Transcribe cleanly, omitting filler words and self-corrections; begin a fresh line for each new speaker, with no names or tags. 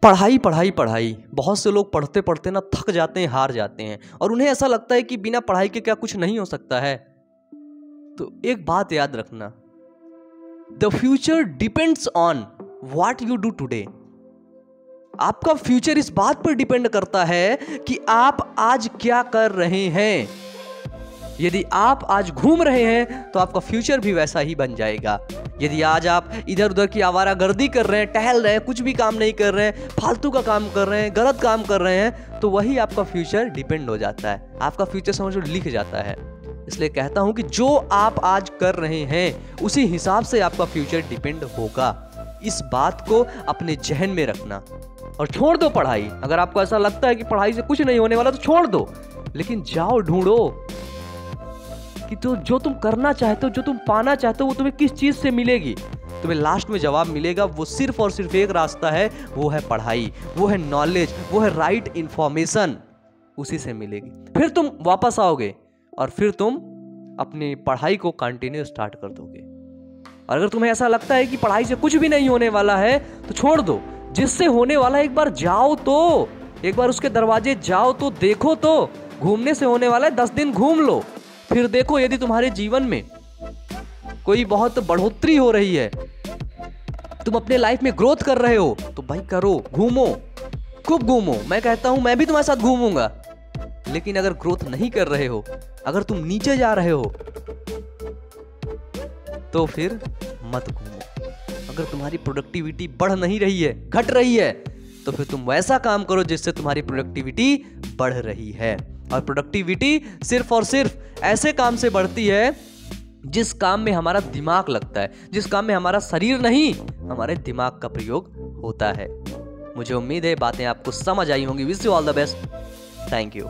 पढ़ाई पढ़ाई पढ़ाई, बहुत से लोग पढ़ते पढ़ते ना थक जाते हैं, हार जाते हैं और उन्हें ऐसा लगता है कि बिना पढ़ाई के क्या कुछ नहीं हो सकता है। तो एक बात याद रखना, the future depends on what you do today. आपका फ्यूचर इस बात पर डिपेंड करता है कि आप आज क्या कर रहे हैं। यदि आप आज घूम रहे हैं तो आपका फ्यूचर भी वैसा ही बन जाएगा। यदि आज आप इधर उधर की आवारागर्दी कर रहे हैं, टहल रहे हैं, कुछ भी काम नहीं कर रहे हैं, फालतू का काम कर रहे हैं, गलत काम कर रहे हैं, तो वही आपका फ्यूचर डिपेंड हो जाता है। आपका फ्यूचर समझो लिख जाता है। इसलिए कहता हूं कि जो आप आज कर रहे हैं उसी हिसाब से आपका फ्यूचर डिपेंड होगा। इस बात को अपने जहन में रखना और छोड़ दो पढ़ाई। अगर आपको ऐसा लगता है कि पढ़ाई से कुछ नहीं होने वाला तो छोड़ दो, लेकिन जाओ ढूंढो कि तो जो तुम करना चाहते हो, जो तुम पाना चाहते हो, वो तुम्हें किस चीज से मिलेगी। तुम्हें लास्ट में जवाब मिलेगा, वो सिर्फ और सिर्फ एक रास्ता है, वो है पढ़ाई, वो है नॉलेज, वो है राइट इंफॉर्मेशन, उसी से मिलेगी। फिर तुम वापस आओगे और फिर तुम अपनी पढ़ाई को कंटिन्यू स्टार्ट कर दोगे। और अगर तुम्हें ऐसा लगता है कि पढ़ाई से कुछ भी नहीं होने वाला है तो छोड़ दो। जिससे होने वाला है एक बार जाओ तो, एक बार उसके दरवाजे जाओ तो देखो तो। घूमने से होने वाला है, 10 दिन घूम लो, फिर देखो यदि तुम्हारे जीवन में कोई बहुत बढ़ोतरी हो रही है, तुम अपने लाइफ में ग्रोथ कर रहे हो, तो भाई करो, घूमो, खूब घूमो। मैं कहता हूं मैं भी तुम्हारे साथ घूमूंगा। लेकिन अगर ग्रोथ नहीं कर रहे हो, अगर तुम नीचे जा रहे हो, तो फिर मत घूमो। अगर तुम्हारी प्रोडक्टिविटी बढ़ नहीं रही है, घट रही है, तो फिर तुम वैसा काम करो जिससे तुम्हारी प्रोडक्टिविटी बढ़ रही है। और प्रोडक्टिविटी सिर्फ और सिर्फ ऐसे काम से बढ़ती है जिस काम में हमारा दिमाग लगता है, जिस काम में हमारा शरीर नहीं, हमारे दिमाग का प्रयोग होता है। मुझे उम्मीद है बातें आपको समझ आई होंगी। Wish you all the best. Thank you.